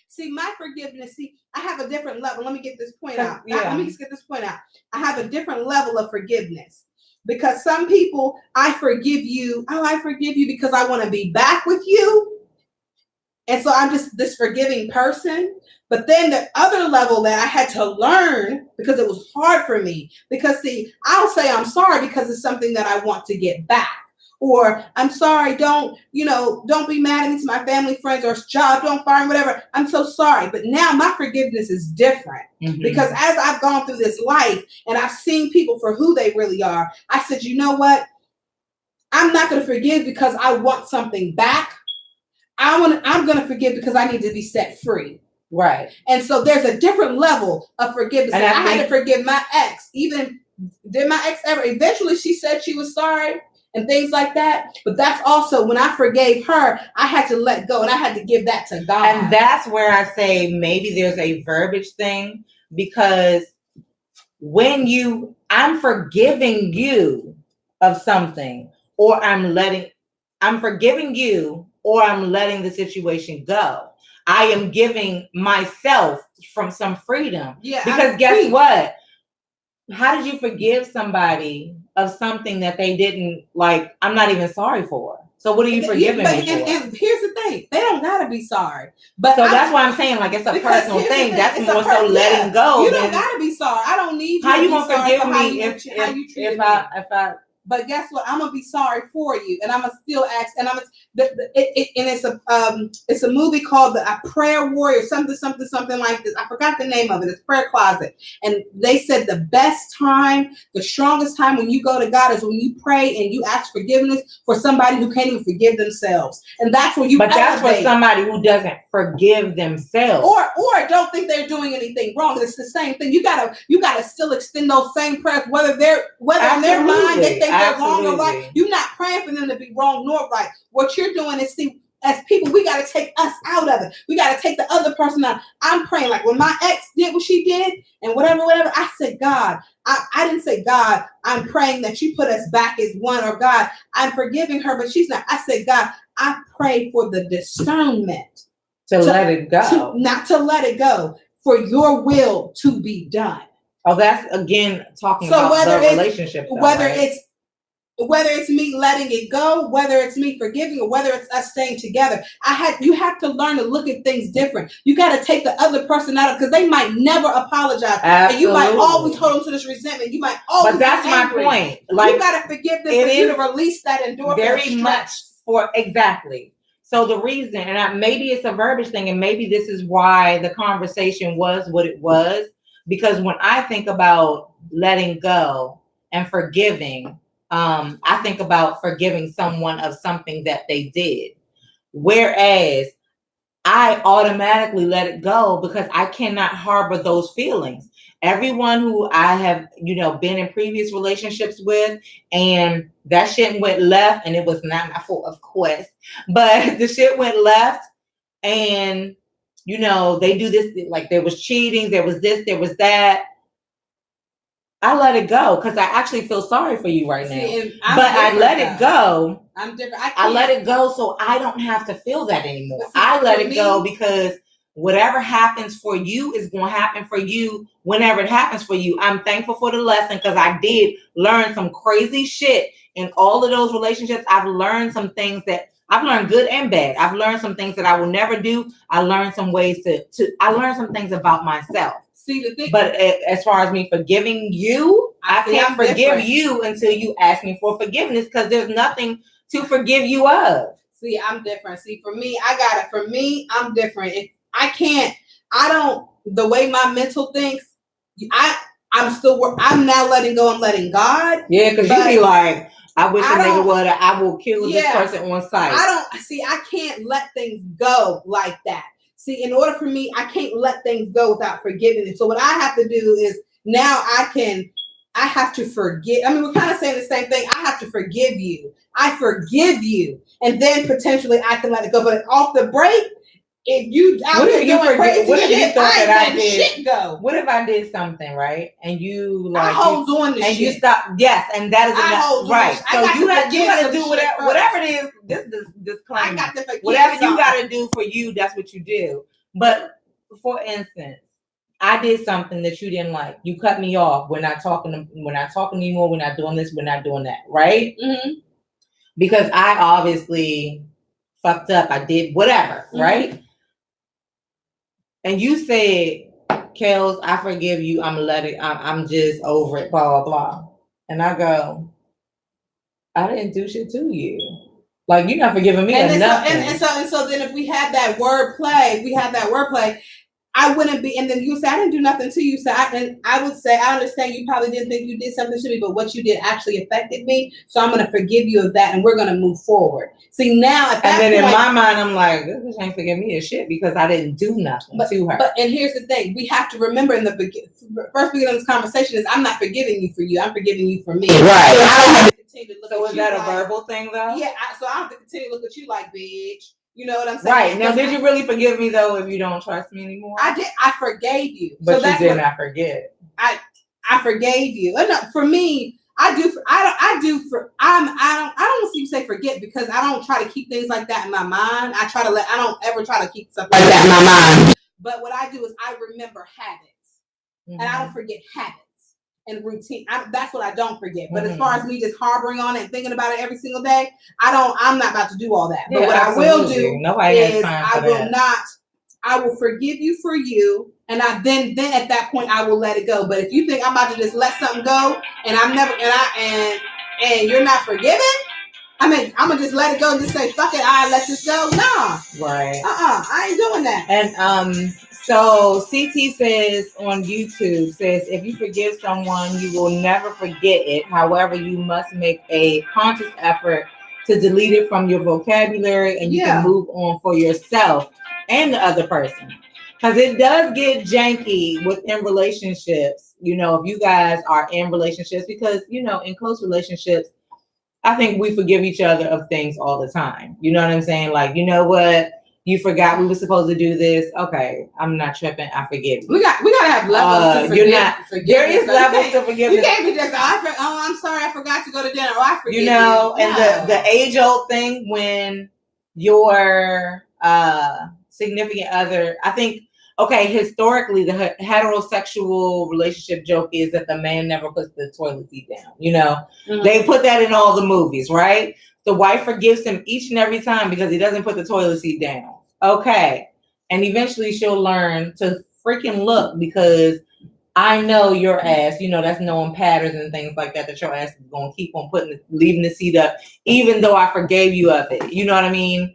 see, my forgiveness, I have a different level. Let me get this point out. Let me just get this point out. I have a different level of forgiveness, because some people, I forgive you because I want to be back with you. And so I'm just this forgiving person. But then the other level that I had to learn, because it was hard for me, because see, I'll say I'm sorry because it's something that I want to get back. Or I'm sorry, don't be mad at me to my family, friends, or job, don't fire me, whatever. I'm so sorry. But now my forgiveness is different, because as I've gone through this life and I've seen people for who they really are, I said, you know what? I'm not going to forgive because I want something back. I'm going to forgive because I need to be set free. Right. And so there's a different level of forgiveness. And I had to forgive my ex. Even did my ex ever? Eventually she said she was sorry and things like that. But that's also when I forgave her, I had to let go and I had to give that to God. And that's where I say maybe there's a verbiage thing, because when I'm forgiving you of something, or I'm forgiving you, or I'm letting the situation go. I am giving myself from some freedom. Yeah. Because guess what? How did you forgive somebody of something that they didn't like? I'm not even sorry for. So what are you forgiving me for? And here's the thing: they don't gotta be sorry. But so that's why I'm saying, like, it's a personal thing. That's more so letting go. You don't gotta be sorry. I don't need you. How you gonna forgive me if I? But guess what? I'm gonna be sorry for you, and I'm gonna still ask. And and it's a movie called A Prayer Warrior, something like this. I forgot the name of it. It's Prayer Closet, and they said the best time, the strongest time when you go to God is when you pray and you ask forgiveness for somebody who can't even forgive themselves, and that's where you. But that's for somebody who doesn't forgive themselves, or don't think they're doing anything wrong. It's the same thing. You gotta still extend those same prayers, whether in their mind they think they're wrong or right. You're not praying for them to be wrong nor right. What you're doing is, see, as people, we got to take us out of it. We got to take the other person out. I'm praying, like when my ex did what she did and whatever, I said, God, I didn't say, God, I'm praying that you put us back as one, or God, I'm forgiving her, but she's not. I said, God, I pray for the discernment to let it go. Not to let it go, for your will to be done. Oh, that's again talking about the relationship. Whether it's me letting it go, whether it's me forgiving, or whether it's us staying together, you have to learn to look at things different. You got to take the other person out of, because they might never apologize, and you might always hold them to this resentment. You might always. But that's my point. Like, you got to forgive them for you to release that endorphin. Very much for exactly. So the reason, and maybe it's a verbiage thing, and maybe this is why the conversation was what it was, because when I think about letting go and forgiving. I think about forgiving someone of something that they did, whereas I automatically let it go because I cannot harbor those feelings. Everyone who I have, been in previous relationships with, and that shit went left, and it was not my fault, of course, but the shit went left, and they do this, like there was cheating, there was this, there was that. I let it go because I actually feel sorry for you right now. But I let it go. I'm different. I let it go so I don't have to feel that anymore. I let it go because whatever happens for you is going to happen for you whenever it happens for you. I'm thankful for the lesson because I did learn some crazy shit in all of those relationships. I've learned some things that I've learned good and bad. I've learned some things that I will never do. I learned some ways I learned some things about myself. See, the thing, but as far as me forgiving you, I can't forgive you until you ask me for forgiveness, because there's nothing to forgive you of. See, I'm different. See, for me, I'm different. The way my mental thinks, I'm now letting go and letting God. Yeah, because you be like, I wish a nigga would, I will kill this person on sight. I can't let things go like that. See, in order for me, I can't let things go without forgiving it. So what I have to do is now I have to forgive. I mean, we're kind of saying the same thing. I have to forgive you. I forgive you. And then potentially I can let it go. But off the break, if you what if you thought that I did shit go? What if I did something, right? And you I hold on to and shit. You stop, yes, and that is enough, right. So you gotta do whatever it is, this claim. Whatever you gotta do for you, that's what you do. But for instance, I did something that you didn't like. You cut me off. We're not talking anymore. We're not doing this. We're not doing that. Right? Mm-hmm. Because I obviously fucked up. I did whatever. Mm-hmm. Right? And you said, Kels, I forgive you. I'm just over it. Blah, blah, blah. And I go, I didn't do shit to you. Like, you're not forgiving me or nothing. And so then if we had that wordplay, I wouldn't be, and then you say, I didn't do nothing to you. So I would say, I understand you probably didn't think you did something to me, but what you did actually affected me. So I'm going to forgive you of that, and we're going to move forward. See, now at that point, in my mind, I'm like, this bitch ain't forgive me a shit because I didn't do nothing to her. And here's the thing. We have to remember in the first beginning of this conversation is I'm not forgiving you for you. I'm forgiving you for me. Right. So I don't have to continue to look at you. So is that a verbal thing, though? Yeah. So I don't have to continue to look at you like, bitch. You know what I'm saying? Right. Now, did you really forgive me, though, if you don't trust me anymore? I did. I forgave you. But so you did not forget. I forgave you. For me, I don't want to say forget, because I don't try to keep things like that in my mind. I don't ever try to keep stuff like that in my mind. But what I do is I remember habits, and I don't forget habits and routine. That's what I don't forget. But as far as me just harboring on it and thinking about it every single day, I'm not about to do all that. But what absolutely. I will do is I will forgive you for you, and then at that point I will let it go. But if you think I'm about to just let something go and and you're not forgiving, I mean, I'm gonna just let it go and just say, fuck it, I let this go. Nah. Right. I ain't doing that. And so CT says on YouTube, if you forgive someone, you will never forget it. However, you must make a conscious effort to delete it from your vocabulary, and you can move on for yourself and the other person. Because it does get janky within relationships, if you guys are in relationships, because, in close relationships, I think we forgive each other of things all the time. You know what I'm saying? Like, you know what? You forgot we were supposed to do this. Okay, I'm not tripping. I forgive you. We gotta have levels to forgiveness. There is levels to forgiveness. You can't be just, I'm sorry, I forgot to go to dinner. I forgive you. And the age-old thing when your significant other, I think, historically, the heterosexual relationship joke is that the man never puts the toilet seat down. They put that in all the movies, right? The wife forgives him each and every time because he doesn't put the toilet seat down. Okay. And eventually she'll learn to freaking look, because I know your ass, that's knowing patterns and things like that your ass is going to keep on leaving the seat up, even though I forgave you of it. You know what I mean?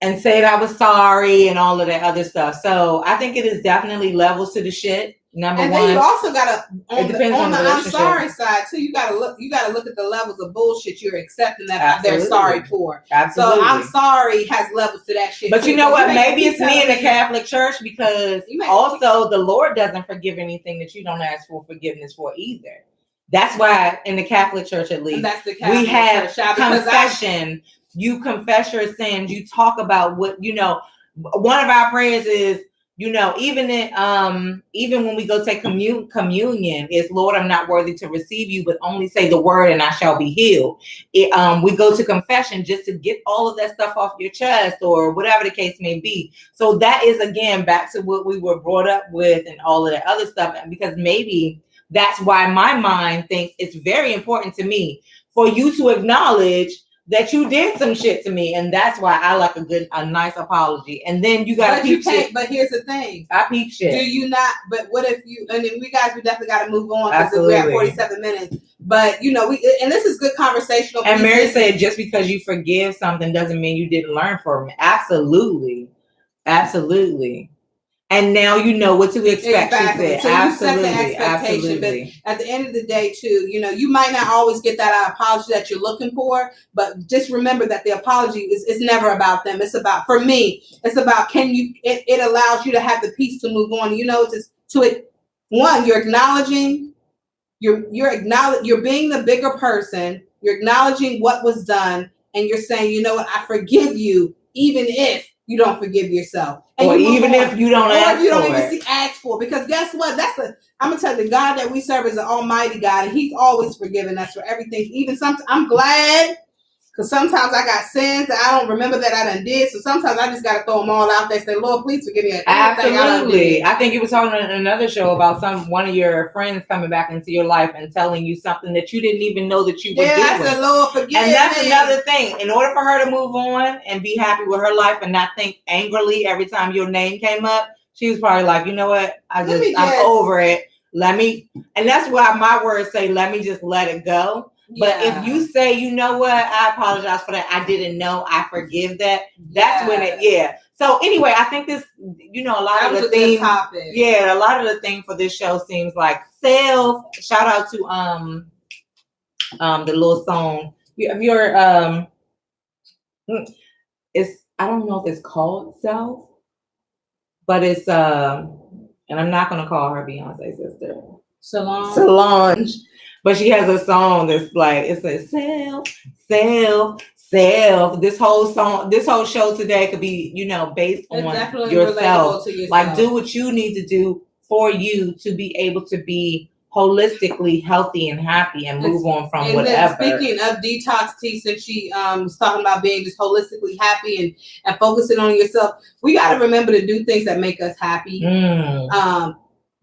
And said I was sorry and all of that other stuff. So I think it is definitely levels to the shit. Number one. And then you also gotta on the I'm sorry side too. You gotta look at the levels of bullshit you're accepting that they're sorry for. Absolutely. So I'm sorry has levels to that shit. But you know what? Maybe it's me in the Catholic Church, because also the Lord doesn't forgive anything that you don't ask for forgiveness for either. That's why in the Catholic Church, at least, we have confession. You confess your sins. You talk about what, one of our prayers is, even when we go take communion, is, Lord, I'm not worthy to receive you, but only say the word and I shall be healed. We go to confession just to get all of that stuff off your chest, or whatever the case may be. So that is, again, back to what we were brought up with and all of that other stuff. And because maybe that's why my mind thinks it's very important to me for you to acknowledge that you did some shit to me, and that's why I like a nice apology. And then you gotta peep shit. But here's the thing. I peep shit. Do you not? But what if you? And then we definitely got to move on, because we're at 47 minutes. But and this is good conversational. And Mary said, just because you forgive something doesn't mean you didn't learn from it. Absolutely. And now you know what to expect. Exactly. So you set the expectation. But at the end of the day, too, you might not always get that apology that you're looking for, but just remember that the apology is never about them. It's about, for me, it's about, it allows you to have the peace to move on. One, you're acknowledging, you're being the bigger person. You're acknowledging what was done, and you're saying, you know what, I forgive you, even if you don't forgive yourself. And or even if you don't ask for it. Or if you don't even ask for it. Because guess what? I'm going to tell you, the God that we serve is an almighty God, and he's always forgiven us for everything. Even sometimes, I'm glad, because sometimes I got sins that I don't remember that I done did. So sometimes I just got to throw them all out there and say, Lord, please forgive me. Absolutely. I think you were talking on another show about one of your friends coming back into your life and telling you something that you didn't even know that you were doing. I said, Lord, forgive me. And that's another thing. In order for her to move on and be happy with her life and not think angrily every time your name came up, she was probably like, you know what? I'm over it. And that's why my words say, let me just let it go. But if you say, you know what, I apologize for that, I didn't know, I forgive that, that's when So anyway, I think this, a lot of the theme, a lot of the theme for this show seems like self. Shout out to the little song. It's, I don't know if it's called Self, but it's and I'm not gonna call her Beyonce sister. Solange. But she has a song that's like, it says self. This whole show today could be, based on yourself. Like, do what you need to do for you to be able to be holistically healthy and happy and move on from whatever. Then speaking of detox tea, since she was talking about being just holistically happy and focusing on yourself, we got to remember to do things that make us happy.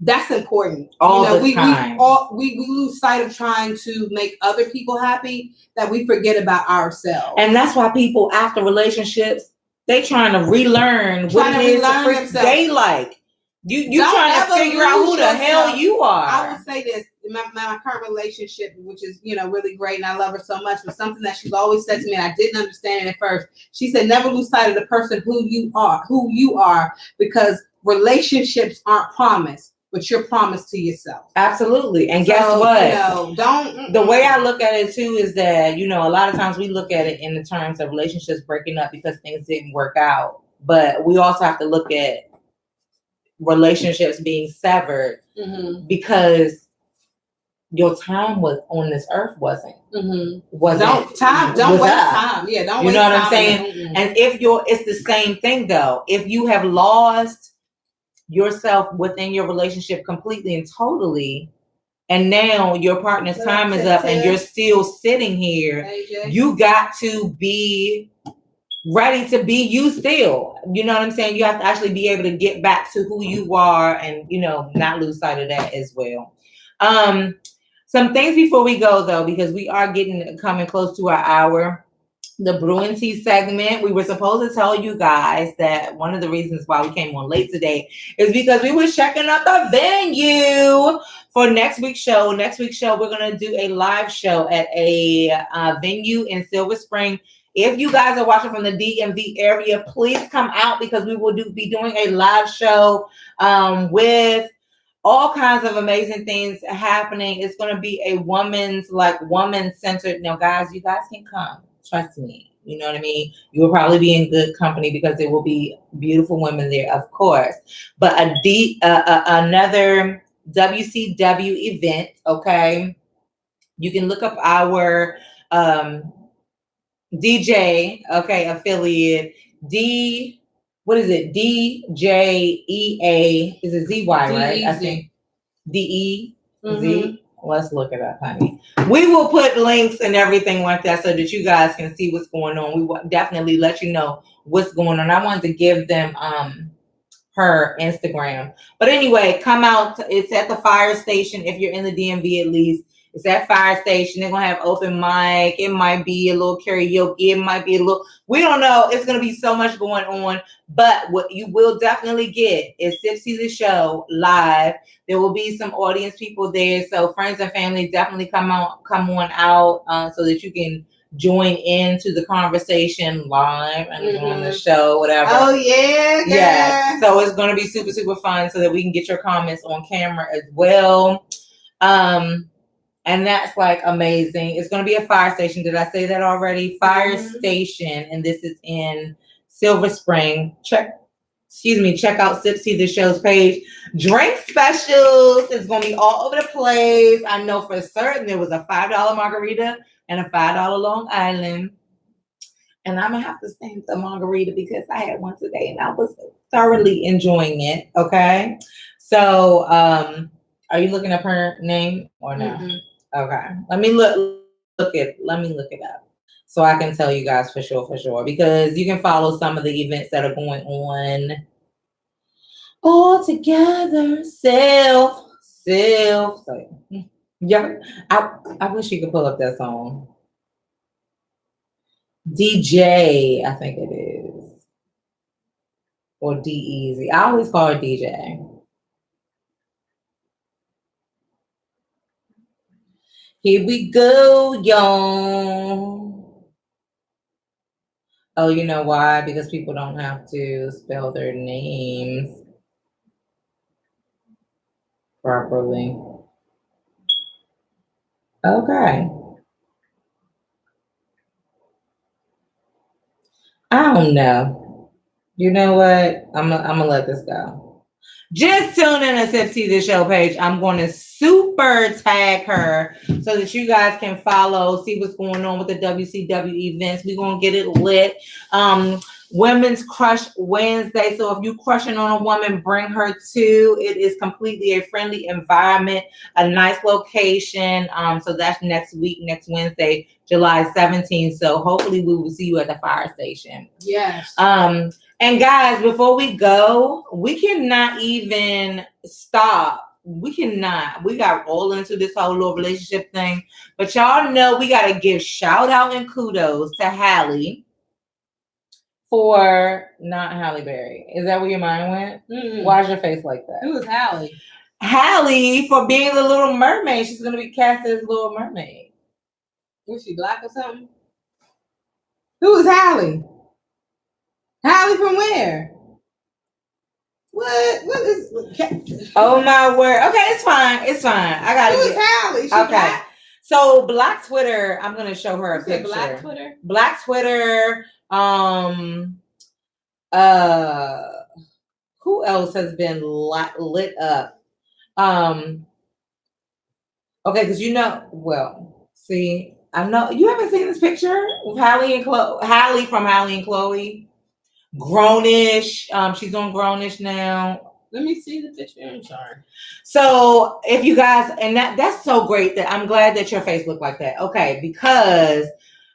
That's important. All the time. We lose sight of trying to make other people happy, that we forget about ourselves. And that's why people after relationships, they trying to relearn what it is they like. You trying to figure out who the hell you are. I will say this: my current relationship, which is really great, and I love her so much, was something that she's always said to me, and I didn't understand it at first. She said, "Never lose sight of the person who you are, because relationships aren't promised, but you're promised to yourself." Absolutely. And guess what? Don't. The way I look at it too is that, a lot of times we look at it in the terms of relationships breaking up because things didn't work out. But we also have to look at relationships being severed because your time was on this earth wasn't. Don't waste time. Yeah, don't. You know what I'm saying? And it's the same thing though. If you have lost yourself within your relationship completely and totally, and now your partner's time is up and you're still sitting here, you got to be ready to be you still. You know what I'm saying? You have to actually be able to get back to who you are and, not lose sight of that as well. Some things before we go though, because we are coming close to our hour. The Brewing TEA segment, we were supposed to tell you guys that one of the reasons why we came on late today is because we were checking out the venue for next week's show. Next week's show, we're going to do a live show at a venue in Silver Spring. If you guys are watching from the DMV area, please come out because we will be doing a live show with all kinds of amazing things happening. It's going to be a woman-centered. Now, guys, you guys can come. Trust me. You know what I mean? You will probably be in good company because there will be beautiful women there, of course. But another WCW event, okay? You can look up our DJ, okay, affiliate, what is it? DJEA. Is it ZY, right? D-E-Z. I think DEZ. Let's look it up, honey. We will put links and everything like that so that you guys can see what's going on. We will definitely let you know what's going on. I wanted to give them her Instagram. But anyway, come out. It's at the fire station if you're in the DMV at least. It's at fire station. They're gonna have open mic. It might be a little karaoke. It might be a little. We don't know. It's gonna be so much going on. But what you will definitely get is SipsTea the show live. There will be some audience people there, so friends and family definitely come on out so that you can join into the conversation live and on the show, whatever. Oh yeah, girl. Yeah. So it's gonna be super super fun so that we can get your comments on camera as well. And that's like amazing. It's going to be a fire station. Did I say that already? Fire station. And this is in Silver Spring. Check out SipsTea the show's page. Drink specials is going to be all over the place. I know for certain there was a $5 margarita and a $5 Long Island. And I'm going to have to stamp the margarita because I had one today and I was thoroughly enjoying it. Okay. So, are you looking up her name or no? Okay. Let me look it up so I can tell you guys for sure, because you can follow some of the events that are going on all together. So yeah, I wish you could pull up that song. DJ, I think it is. Or D-Easy. I always call her DJ. Here we go, y'all. Oh, you know why? Because people don't have to spell their names properly. Okay. I don't know. You know what? I'm gonna let this go. Just tune in to SipsTea the show page. I'm going to super tag her so that you guys can follow, see what's going on with the WCW events. We're going to get it lit. Women's Crush Wednesday. So if you crushing on a woman, bring her too. It is completely a friendly environment, a nice location. So that's next week, next Wednesday, July 17th. So hopefully we will see you at the fire station. Yes. And guys, before we go, we cannot even stop. We cannot. We got all into this whole little relationship thing. But y'all know we got to give shout out and kudos to Halle for not Halle Berry. Is that where your mind went? Mm-mm. Why's your face like that? Who is Halle? Halle for being the Little Mermaid. She's going to be cast as Little Mermaid. Was she black or something? Who is Halle? Halle from where? What is? Oh my word. Okay, it's fine. It's fine. I got it. Who is Halle? She okay. black? So Black Twitter, I'm gonna show her a picture. Black Twitter. Black Twitter. Who else has been lit up? Okay, because see, I know you haven't seen this picture of Halle from Halle and Chloe. Grownish. She's on Grownish now. Let me see the picture. I'm sorry. So if you guys, and that's so great that I'm glad that your face looked like that. Okay, because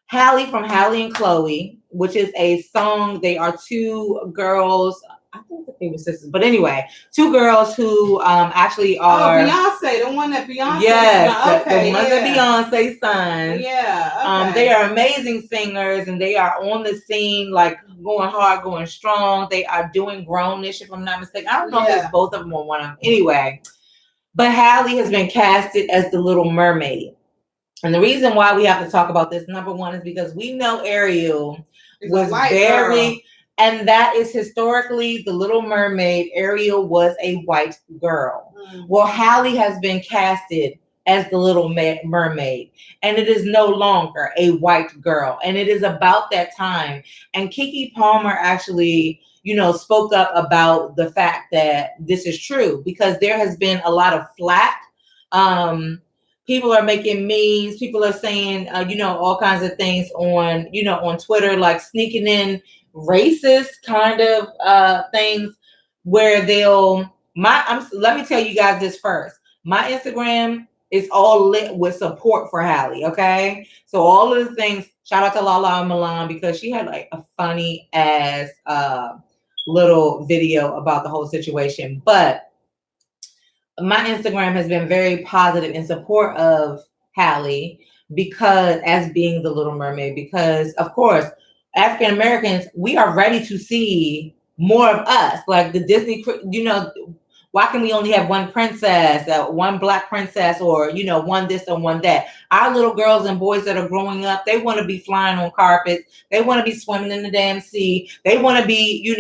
Halle from Halle and Chloe, which is a song, they are two girls. I think that they were sisters, but anyway, two girls who actually are Beyonce, the one that Beyonce. Yes, okay, the ones that Beyonce's sons. Yeah. Okay. They are amazing singers, and they are on the scene, like going hard, going strong. They are doing Grownish, if I'm not mistaken. I don't know if it's both of them or one of them. Anyway, but Halle has been casted as the Little Mermaid, and the reason why we have to talk about this, number one, is because we know Ariel was very. Girl. And that is historically the Little Mermaid. Ariel was a white girl. Mm-hmm. Well, Halle has been casted as the Little Mermaid, and it is no longer a white girl. And it is about that time. And KeKe Palmer actually, spoke up about the fact that this is true, because there has been a lot of flack. People are making memes. People are saying, all kinds of things on Twitter, like sneaking in racist kind of things where let me tell you guys this first. My Instagram is all lit with support for Halle, okay? So all of the things, shout out to Lala Milan, because she had like a funny ass little video about the whole situation. But my Instagram has been very positive in support of Halle, because as being the Little Mermaid, because of course African Americans, we are ready to see more of us, like the Disney. Why can we only have one princess, one black princess, or one this and one that? Our little girls and boys that are growing up, they want to be flying on carpets. They want to be swimming in the damn sea. They want to be,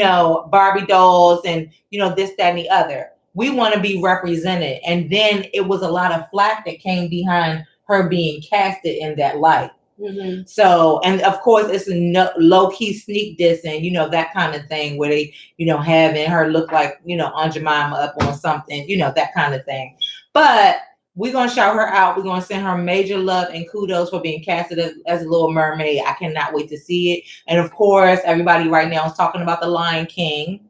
Barbie dolls and this, that, and the other. We want to be represented. And then it was a lot of flack that came behind her being casted in that light. Mm-hmm. So, and of course, it's a low-key sneak diss and, that kind of thing where they, having her look like, Aunt Jemima up on something, that kind of thing. But we're going to shout her out. We're going to send her major love and kudos for being casted as a Little Mermaid. I cannot wait to see it. And of course, everybody right now is talking about the Lion King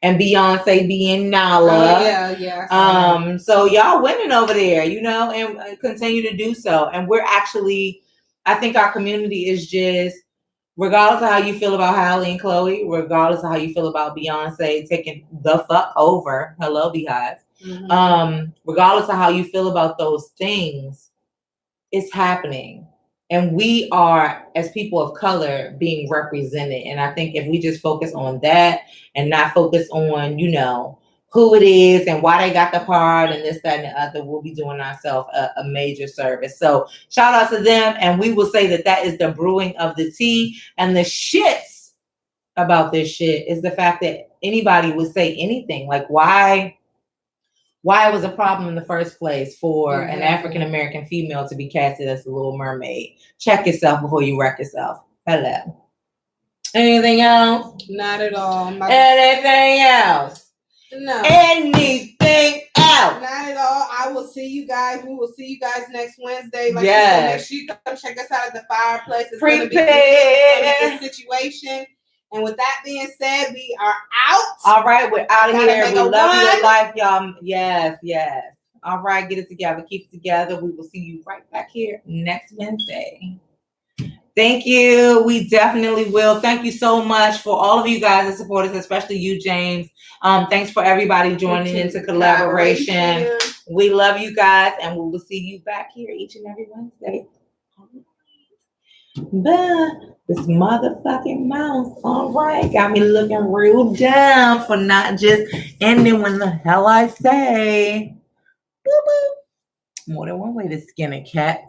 and Beyonce being Nala. Oh, yeah. So y'all winning over there, and continue to do so. And we're actually, I think our community is just, regardless of how you feel about Halle and Chloe, regardless of how you feel about Beyonce taking the fuck over, hello Beehive, regardless of how you feel about those things, it's happening. And we are, as people of color, being represented. And I think if we just focus on that and not focus on, who it is and why they got the part and this, that, and the other, we'll be doing ourselves a major service. So shout out to them. And we will say that is the brewing of the tea. And the shits about this shit is the fact that anybody would say anything. Like why it was a problem in the first place for an African-American female to be casted as the Little Mermaid. Check yourself before you wreck yourself. Hello. Anything else? Not at all. Anything else? No. Anything else? Not at all. I will see you guys. We will see you guys next Wednesday. Like yes. Make sure you come check us out at the fireplace. It's Prepare. Going to be a situation. And with that being said, we are out. All right, we're out of Gotta here. make We a love you run. in life, y'all. Yes, yes. All right, get it together. Keep it together. We will see you right back here next Wednesday. Thank you. We definitely will. Thank you so much for all of you guys that support us, especially you, James. Thanks for everybody joining into collaboration. We love you guys, and we will see you back here each and every Wednesday. This motherfucking mouse. All right, got me looking real dumb for not just ending when the hell I say. Woo-woo. More than one way to skin a cat.